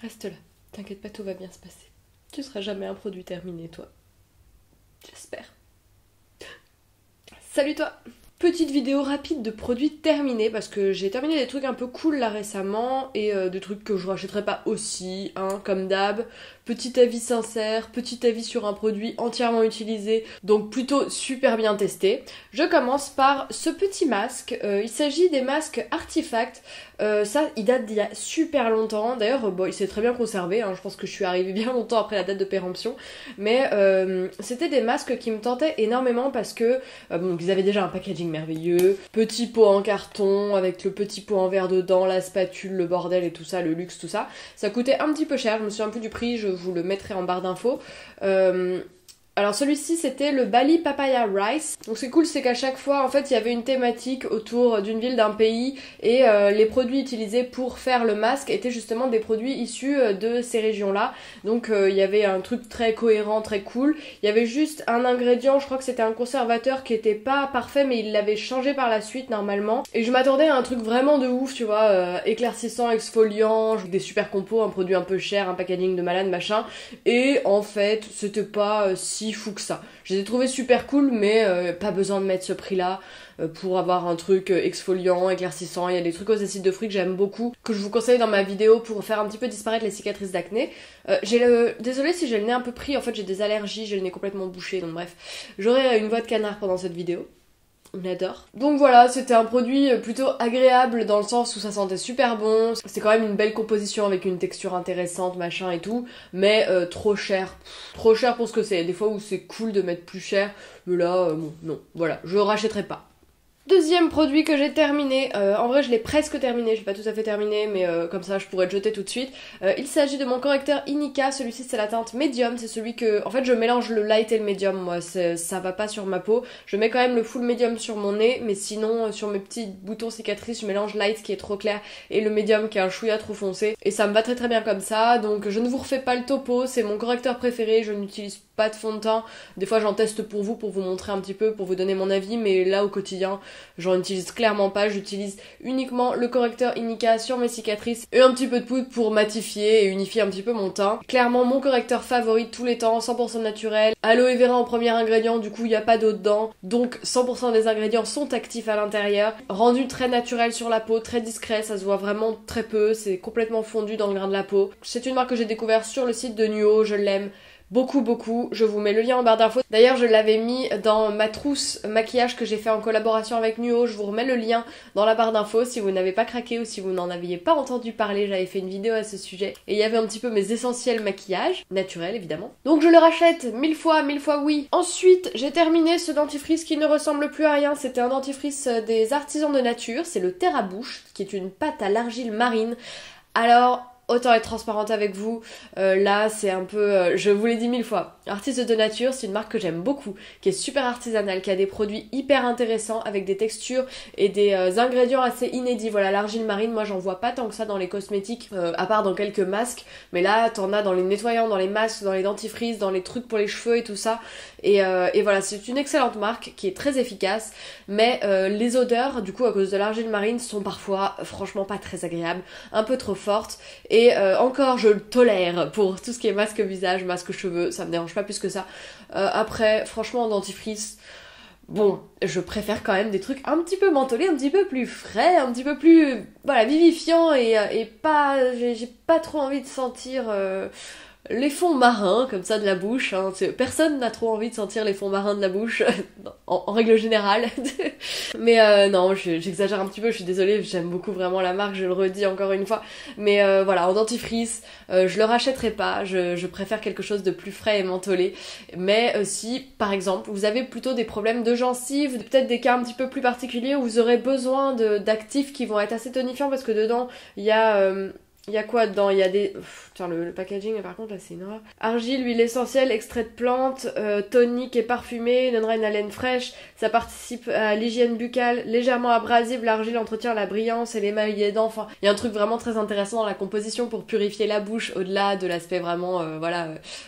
Reste là, t'inquiète pas, tout va bien se passer. Tu seras jamais un produit terminé, toi. J'espère. Salut toi! Petite vidéo rapide de produits terminés parce que j'ai terminé des trucs un peu cool là récemment et des trucs que je rachèterai pas aussi, hein, comme d'hab. Petit avis sincère, petit avis sur un produit entièrement utilisé, donc plutôt super bien testé. Je commence par ce petit masque, il s'agit des masques Artifact. Ça, il date d'il y a super longtemps, d'ailleurs bon, il s'est très bien conservé, hein. Je pense que je suis arrivée bien longtemps après la date de péremption, mais c'était des masques qui me tentaient énormément parce que bon, ils avaient déjà un packaging merveilleux, petit pot en carton avec le petit pot en verre dedans, la spatule, le bordel et tout ça, le luxe, tout ça. Ça coûtait un petit peu cher, je me souviens plus du prix, je vous le mettrai en barre d'infos. Alors celui-ci c'était le Bali Papaya Rice. Donc c'est cool, c'est qu'à chaque fois en fait il y avait une thématique autour d'une ville, d'un pays et les produits utilisés pour faire le masque étaient justement des produits issus de ces régions-là. Donc il y avait un truc très cohérent, très cool. Il y avait juste un ingrédient, je crois que c'était un conservateur qui était pas parfait mais il l'avait changé par la suite normalement. Et je m'attendais à un truc vraiment de ouf, tu vois, éclaircissant, exfoliant, des super compos, un produit un peu cher, un packaging de malade, machin. Et en fait c'était pas si fou que ça. Je les ai trouvés super cool, mais pas besoin de mettre ce prix-là pour avoir un truc exfoliant, éclaircissant. Il y a des trucs aux acides de fruits que j'aime beaucoup, que je vous conseille dans ma vidéo pour faire un petit peu disparaître les cicatrices d'acné. Désolée si j'ai le nez un peu pris, en fait j'ai des allergies, j'ai le nez complètement bouché, donc bref. J'aurai une voix de canard pendant cette vidéo. On adore. Donc voilà, c'était un produit plutôt agréable dans le sens où ça sentait super bon. C'est quand même une belle composition avec une texture intéressante, machin et tout. Mais trop cher. Trop cher pour ce que c'est. Des fois où c'est cool de mettre plus cher. Mais là, bon, non. Voilà, je rachèterai pas. Deuxième produit que j'ai terminé, en vrai je l'ai presque terminé, j'ai pas tout à fait terminé mais comme ça je pourrais le jeter tout de suite. Il s'agit de mon correcteur Inika, celui-ci c'est la teinte médium, c'est celui que... En fait je mélange le light et le médium, moi ça va pas sur ma peau. Je mets quand même le full médium sur mon nez, mais sinon sur mes petits boutons cicatrices je mélange light qui est trop clair et le médium qui est un chouïa trop foncé. Et ça me va très très bien comme ça, donc je ne vous refais pas le topo, c'est mon correcteur préféré, je n'utilise pas de fond de teint. Des fois j'en teste pour vous montrer un petit peu, pour vous donner mon avis, mais là au quotidien j'en utilise clairement pas, j'utilise uniquement le correcteur Inika sur mes cicatrices et un petit peu de poudre pour matifier et unifier un petit peu mon teint. Clairement mon correcteur favori de tous les temps, 100% naturel, aloe vera en premier ingrédient, du coup il n'y a pas d'eau dedans, donc 100% des ingrédients sont actifs à l'intérieur, rendu très naturel sur la peau, très discret, ça se voit vraiment très peu, c'est complètement fondu dans le grain de la peau. C'est une marque que j'ai découvert sur le site de Nuo, je l'aime beaucoup, je vous mets le lien en barre d'infos. D'ailleurs je l'avais mis dans ma trousse maquillage que j'ai fait en collaboration avec Nuo, je vous remets le lien dans la barre d'infos si vous n'avez pas craqué ou si vous n'en aviez pas entendu parler, j'avais fait une vidéo à ce sujet et il y avait un petit peu mes essentiels maquillage, naturel évidemment. Donc je le rachète mille fois oui. Ensuite j'ai terminé ce dentifrice qui ne ressemble plus à rien, c'était un dentifrice des artisans de nature, c'est le Terre à bouche qui est une pâte à l'argile marine. Alors autant être transparente avec vous, là c'est un peu, je vous l'ai dit mille fois, Artistes de Nature c'est une marque que j'aime beaucoup, qui est super artisanale, qui a des produits hyper intéressants avec des textures et des ingrédients assez inédits. Voilà, l'argile marine, moi j'en vois pas tant que ça dans les cosmétiques, à part dans quelques masques, mais là t'en as dans les nettoyants, dans les masques, dans les dentifrices, dans les trucs pour les cheveux et tout ça, et voilà, c'est une excellente marque qui est très efficace, mais les odeurs, du coup à cause de l'argile marine, sont parfois franchement pas très agréables, un peu trop fortes, et encore je le tolère pour tout ce qui est masque visage, masque cheveux, ça me dérange pas plus que ça. Après franchement en dentifrice, bon, je préfère quand même des trucs un petit peu mentholés, un petit peu plus frais, un petit peu plus voilà, vivifiants et pas, j'ai pas trop envie de sentir les fonds marins comme ça de la bouche, hein. Personne n'a trop envie de sentir les fonds marins de la bouche en règle générale. Mais non, j'exagère un petit peu, je suis désolée, j'aime beaucoup vraiment la marque, je le redis encore une fois, mais voilà, en dentifrice je le rachèterai pas, je préfère quelque chose de plus frais et mentholé. Mais si par exemple vous avez plutôt des problèmes de gencives, peut-être des cas un petit peu plus particuliers où vous aurez besoin d'actifs qui vont être assez tonifiants parce que dedans il y a quoi dedans? Il y a des... Tiens, le packaging, par contre, là, c'est une horreur. Argile, huile essentielle, extrait de plantes, tonique et parfumé, donnera une haleine fraîche. Ça participe à l'hygiène buccale, légèrement abrasive. L'argile entretient la brillance et l'émail des dents. Enfin, il y a un truc vraiment très intéressant dans la composition pour purifier la bouche, au-delà de l'aspect vraiment,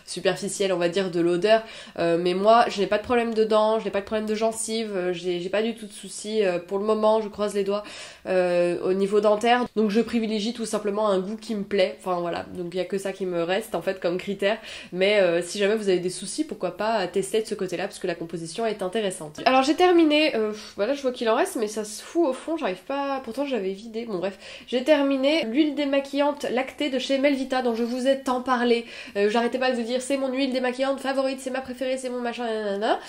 superficiel, on va dire, de l'odeur. Mais moi, je n'ai pas de problème de dents, je n'ai pas de problème de gencives, j'ai pas du tout de soucis pour le moment, je croise les doigts, au niveau dentaire. Donc, je privilégie tout simplement un goût qui me plaît, enfin voilà, donc il y a que ça qui me reste en fait comme critère, mais si jamais vous avez des soucis, pourquoi pas tester de ce côté-là, parce que la composition est intéressante. Alors j'ai terminé, voilà je vois qu'il en reste, mais ça se fout au fond, j'arrive pas, pourtant j'avais vidé, bon bref, j'ai terminé l'huile démaquillante lactée de chez Melvita, dont je vous ai tant parlé, j'arrêtais pas de vous dire c'est mon huile démaquillante favorite, c'est ma préférée, c'est mon machin, nanana.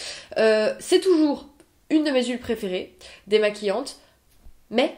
C'est toujours une de mes huiles préférées, démaquillante, mais,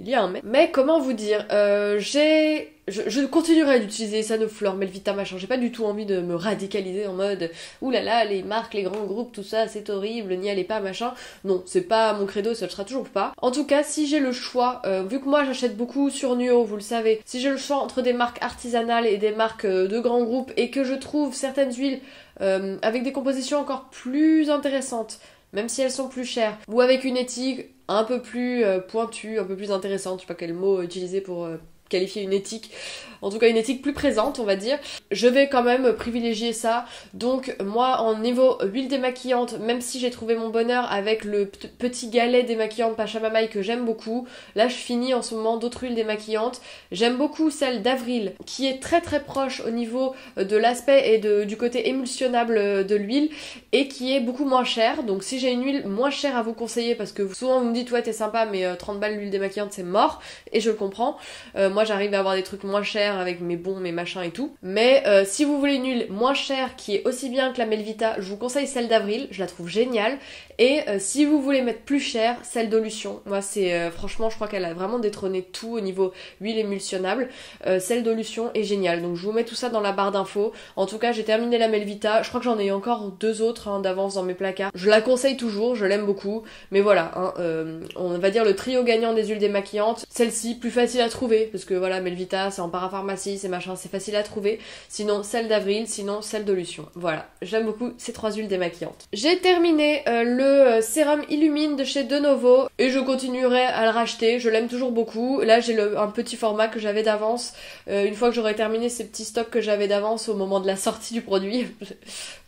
il y a un mais comment vous dire, je continuerai d'utiliser Sanoflore, Melvita, machin, j'ai pas du tout envie de me radicaliser en mode oulala, les marques, les grands groupes, tout ça, c'est horrible, n'y allez pas, machin. Non, c'est pas mon credo, ça le sera toujours pas. En tout cas, si j'ai le choix, vu que moi j'achète beaucoup sur Nuo, vous le savez, si j'ai le choix entre des marques artisanales et des marques de grands groupes et que je trouve certaines huiles avec des compositions encore plus intéressantes, même si elles sont plus chères, ou avec une éthique un peu plus pointue, un peu plus intéressante, je sais pas quel mot utiliser pour qualifier une éthique, en tout cas une éthique plus présente on va dire, je vais quand même privilégier ça. Donc moi en niveau huile démaquillante, même si j'ai trouvé mon bonheur avec le petit galet démaquillante Pachamamaï que j'aime beaucoup, là je finis en ce moment d'autres huiles démaquillantes. J'aime beaucoup celle d'Avril qui est très très proche au niveau de l'aspect et du côté émulsionnable de l'huile et qui est beaucoup moins chère. Donc si j'ai une huile moins chère à vous conseiller, parce que souvent vous me dites ouais t'es sympa mais 30 balles l'huile démaquillante c'est mort, et je le comprends, moi j'arrive à avoir des trucs moins chers avec mes bons, mes machins et tout. Mais si vous voulez une huile moins chère qui est aussi bien que la Melvita, je vous conseille celle d'Avril, je la trouve géniale. Et si vous voulez mettre plus cher, celle d'Olution. Moi c'est franchement je crois qu'elle a vraiment détrôné tout au niveau huile émulsionnable. Celle d'Olution est géniale. Donc je vous mets tout ça dans la barre d'infos. En tout cas j'ai terminé la Melvita, je crois que j'en ai encore 2 autres d'avance dans mes placards. Je la conseille toujours, je l'aime beaucoup. Mais voilà, on va dire le trio gagnant des huiles démaquillantes. Celle-ci plus facile à trouver, parce que voilà Melvita c'est en parapharmacie, c'est machin, c'est facile à trouver. Sinon celle d'Avril, sinon celle d'Olution. Voilà, j'aime beaucoup ces 3 huiles démaquillantes. J'ai terminé le sérum Illumine de chez Denovo et je continuerai à le racheter, je l'aime toujours beaucoup. Là j'ai un petit format que j'avais d'avance, une fois que j'aurai terminé ces petits stocks que j'avais d'avance au moment de la sortie du produit,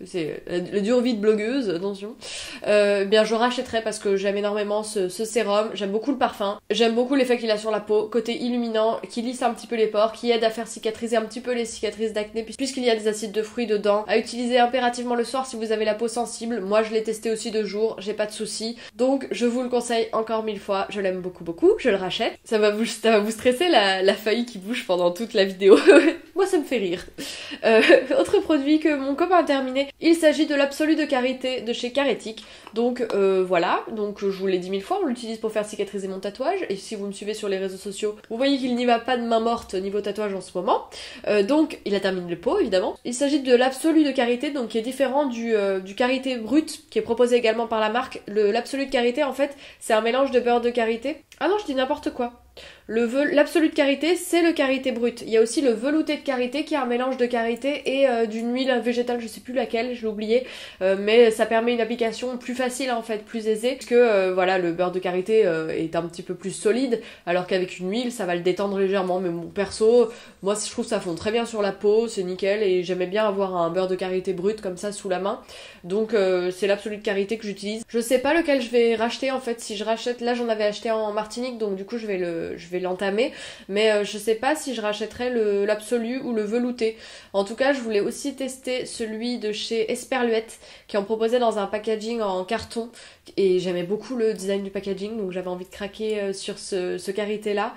c'est le dure vie de blogueuse, attention, bien je rachèterai parce que j'aime énormément ce sérum, j'aime beaucoup le parfum, j'aime beaucoup l'effet qu'il a sur la peau, côté illuminant, qui lisse un petit peu les pores, qui aide à faire cicatriser un petit peu les cicatrices d'acné puisqu'il y a des acides de fruits dedans, à utiliser impérativement le soir si vous avez la peau sensible. Moi je l'ai testé aussi de jour, j'ai pas de soucis, donc je vous le conseille encore 1000 fois, je l'aime beaucoup beaucoup, je le rachète. Ça va vous stresser la feuille qui bouge pendant toute la vidéo. Moi ça me fait rire. Autre produit que mon copain a terminé, il s'agit de l'absolu de karité de chez Carétique. Donc voilà, donc je vous l'ai dit 1000 fois, on l'utilise pour faire cicatriser mon tatouage, et si vous me suivez sur les réseaux sociaux, vous voyez qu'il n'y va pas de main morte niveau tatouage en ce moment. Donc il a terminé le pot évidemment. Il s'agit de l'absolu de karité, donc qui est différent du karité brut qui est proposé également par la marque. L'absolu de karité en fait c'est un mélange de beurre de karité. Ah non je dis n'importe quoi. L'absolu de karité c'est le karité brut. Il y a aussi le velouté de karité qui est un mélange de karité et d'une huile végétale, je sais plus laquelle, je l'ai oublié, mais ça permet une application plus facile en fait, plus aisée, parce que voilà le beurre de karité est un petit peu plus solide, alors qu'avec une huile ça va le détendre légèrement. Mais bon perso, moi je trouve ça fond très bien sur la peau, c'est nickel, et j'aimais bien avoir un beurre de karité brut comme ça sous la main, donc c'est l'absolu de karité que j'utilise. Je sais pas lequel je vais racheter en fait, si je rachète, là j'en avais acheté en Martinique, donc du coup je vais l'entamer, mais je sais pas si je rachèterai l'absolu ou le velouté. En tout cas je voulais aussi tester celui de chez Esperluette qui en proposait dans un packaging en carton, et j'aimais beaucoup le design du packaging, donc j'avais envie de craquer sur ce karité là.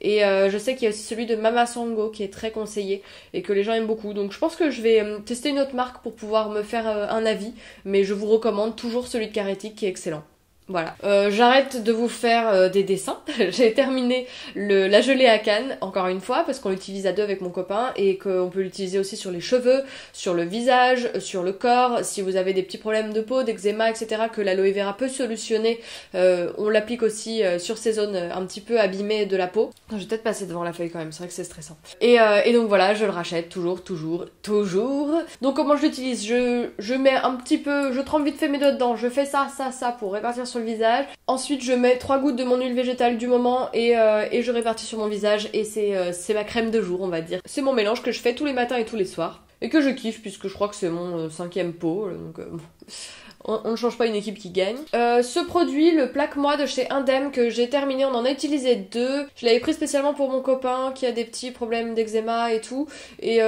Et je sais qu'il y a aussi celui de Mama Sango qui est très conseillé et que les gens aiment beaucoup, donc je pense que je vais tester une autre marque pour pouvoir me faire un avis, mais je vous recommande toujours celui de Carétique qui est excellent. Voilà, j'arrête de vous faire des dessins. J'ai terminé la gelée à canne, encore une fois, parce qu'on l'utilise à 2 avec mon copain et qu'on peut l'utiliser aussi sur les cheveux, sur le visage, sur le corps. Si vous avez des petits problèmes de peau, d'eczéma, etc., que l'aloe vera peut solutionner, on l'applique aussi sur ces zones un petit peu abîmées de la peau. Je vais peut-être passer devant la feuille quand même, c'est vrai que c'est stressant. Et donc voilà, je le rachète toujours. Donc comment je l'utilise? Je mets un petit peu, je trempe vite fait mes doigts dedans, je fais ça pour répartir sur le visage. Ensuite je mets 3 gouttes de mon huile végétale du moment et je répartis sur mon visage, et c'est ma crème de jour on va dire. C'est mon mélange que je fais tous les matins et tous les soirs et que je kiffe puisque je crois que c'est mon 5e pot, donc bon. On ne change pas une équipe qui gagne. Ce produit, le plaque-moi de chez Indem que j'ai terminé, on en a utilisé 2. Je l'avais pris spécialement pour mon copain qui a des petits problèmes d'eczéma et tout. Et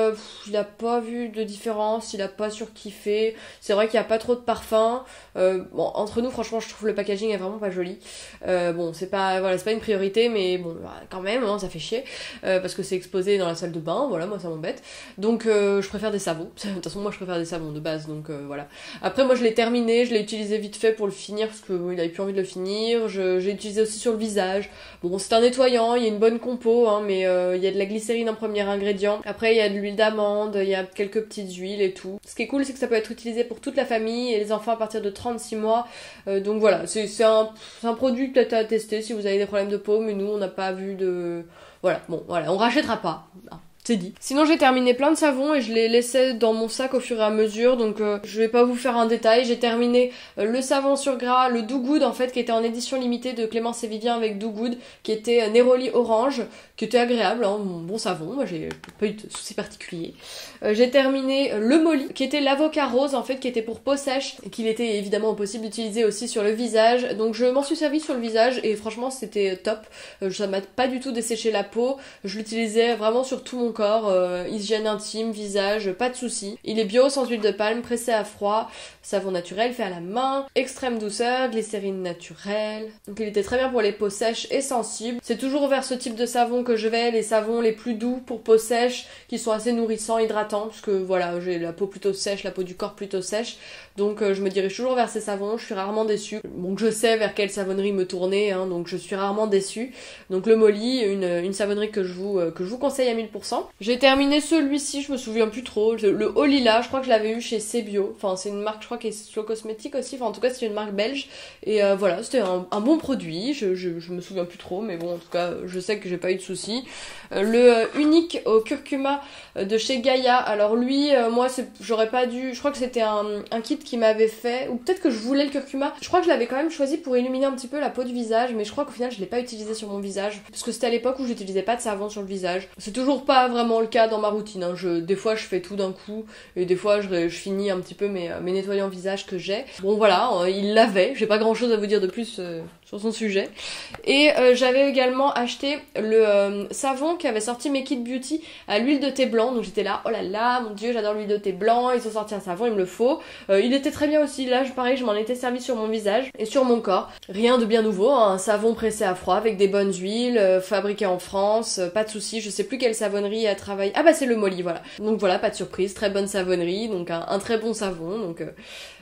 il a pas vu de différence, il a pas surkiffé. C'est vrai qu'il y a pas trop de parfum. Bon, entre nous, franchement, je trouve le packaging est vraiment pas joli. Bon, c'est pas une priorité, mais bon, quand même, hein, ça fait chier. Parce que c'est exposé dans la salle de bain, voilà, moi ça m'embête. Donc je préfère des savons. De toute façon, moi je préfère des savons de base, donc voilà. Après, moi je l'ai terminé, je l'ai utilisé vite fait pour le finir, parce qu'il avait plus envie de le finir. J'ai utilisé aussi sur le visage. Bon, c'est un nettoyant, il y a une bonne compo, hein, mais il y a de la glycérine en premier ingrédient. Après, il y a de l'huile d'amande, il y a quelques petites huiles et tout. Ce qui est cool, c'est que ça peut être utilisé pour toute la famille et les enfants à partir de 36 mois. Donc voilà, c'est un produit peut-être à tester si vous avez des problèmes de peau, mais nous on n'a pas vu de... Voilà, bon, voilà, on rachètera pas. C'est dit. Sinon j'ai terminé plein de savons et je les laissais dans mon sac au fur et à mesure, donc je vais pas vous faire un détail. J'ai terminé le savon sur gras, le Do Good en fait, qui était en édition limitée de Clémence et Vivien avec Do Good, qui était Neroli orange, qui était agréable, hein, bon savon, moi j'ai pas eu de soucis particuliers. J'ai terminé le Molly, qui était l'avocat rose en fait, qui était pour peau sèche, et qu'il était évidemment possible d'utiliser aussi sur le visage, donc je m'en suis servi sur le visage et franchement c'était top. Ça m'a pas du tout desséché la peau, je l'utilisais vraiment sur tout mon corps, hygiène intime, visage, pas de soucis. Il est bio, sans huile de palme, pressé à froid, savon naturel fait à la main, extrême douceur, glycérine naturelle. Donc il était très bien pour les peaux sèches et sensibles. C'est toujours vers ce type de savon que je vais, les savons les plus doux pour peau sèche, qui sont assez nourrissants, hydratants, parce que voilà, j'ai la peau plutôt sèche, la peau du corps plutôt sèche. Donc je me dirige toujours vers ces savons, je suis rarement déçue. Donc je sais vers quelle savonnerie me tourner, hein, donc je suis rarement déçue. Donc le Molly, une savonnerie que je vous conseille à 1000%. J'ai terminé celui-ci, je me souviens plus trop, le Haut Lila, je crois que je l'avais eu chez Cebio. Enfin c'est une marque, je crois, qui est Slow Cosmétique aussi, enfin en tout cas c'est une marque belge. Et voilà, c'était un bon produit, je me souviens plus trop, mais bon en tout cas je sais que j'ai pas eu de soucis. Le Unique au curcuma de chez Gaïa, alors lui, moi j'aurais pas dû, je crois que c'était un kit qui m'avait fait, ou peut-être que je voulais le curcuma, je crois que je l'avais quand même choisi pour illuminer un petit peu la peau du visage, mais je crois qu'au final je l'ai pas utilisé sur mon visage, parce que c'était à l'époque où j'utilisais pas de savon sur le visage. C'est toujours pas vraiment le cas dans ma routine, hein. Des fois je fais tout d'un coup, et des fois je finis un petit peu mes nettoyants visage que j'ai. Bon voilà, il l'avait, j'ai pas grand chose à vous dire de plus sur son sujet. Et j'avais également acheté le savon qui avait sorti Make It Beauty à l'huile de thé blanc, donc j'étais là, oh là là, mon dieu, j'adore l'huile de thé blanc, ils ont sorti un savon, il me le faut. Il était très bien aussi, là pareil, je m'en étais servi sur mon visage et sur mon corps. Rien de bien nouveau, hein, un savon pressé à froid avec des bonnes huiles, fabriqué en France, pas de soucis, je sais plus quelle savonnerie a travaillé. Ah bah c'est le Molly, voilà. Donc voilà, pas de surprise, très bonne savonnerie, donc un très bon savon, donc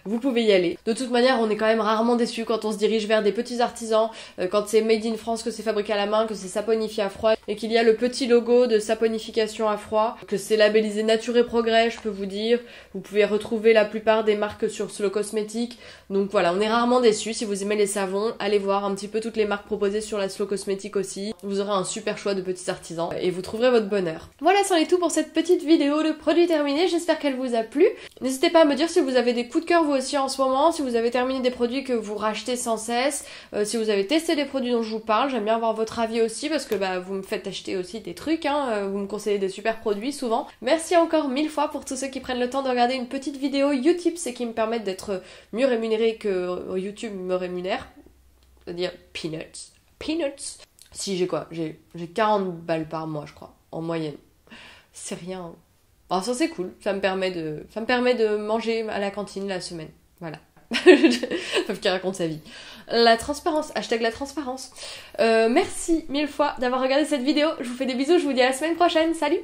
vous pouvez y aller. De toute manière, on est quand même rarement déçus quand on se dirige vers des petits artisans, quand c'est made in France, que c'est fabriqué à la main, que c'est saponifié à froid, et qu'il y a le petit logo de saponification à froid, que c'est labellisé Nature et Progrès, je peux vous dire. Vous pouvez retrouver la plupart des marques sur Slow Cosmétique. Donc voilà, on est rarement déçus. Si vous aimez les savons, allez voir un petit peu toutes les marques proposées sur la Slow Cosmétique aussi. Vous aurez un super choix de petits artisans et vous trouverez votre bonheur. Voilà, c'en est tout pour cette petite vidéo de produits terminés. J'espère qu'elle vous a plu. N'hésitez pas à me dire si vous avez des coups de cœur vous aussi en ce moment, si vous avez terminé des produits que vous rachetez sans cesse, si vous avez testé les produits dont je vous parle. J'aime bien avoir votre avis aussi parce que vous me faites acheter aussi des trucs, hein, vous me conseillez des super produits souvent. Merci encore 1000 fois pour tous ceux qui prennent le temps de regarder une petite vidéo YouTube, c'est qui me permettent d'être mieux rémunéré que YouTube me rémunère, c'est-à-dire peanuts. Si j'ai quoi, j'ai 40 balles par mois je crois, en moyenne. C'est rien. Alors ça c'est cool, ça me permet de manger à la cantine la semaine. Voilà. Sauf qu'il raconte sa vie. La transparence, hashtag la transparence. Merci 1000 fois d'avoir regardé cette vidéo. Je vous fais des bisous, je vous dis à la semaine prochaine. Salut!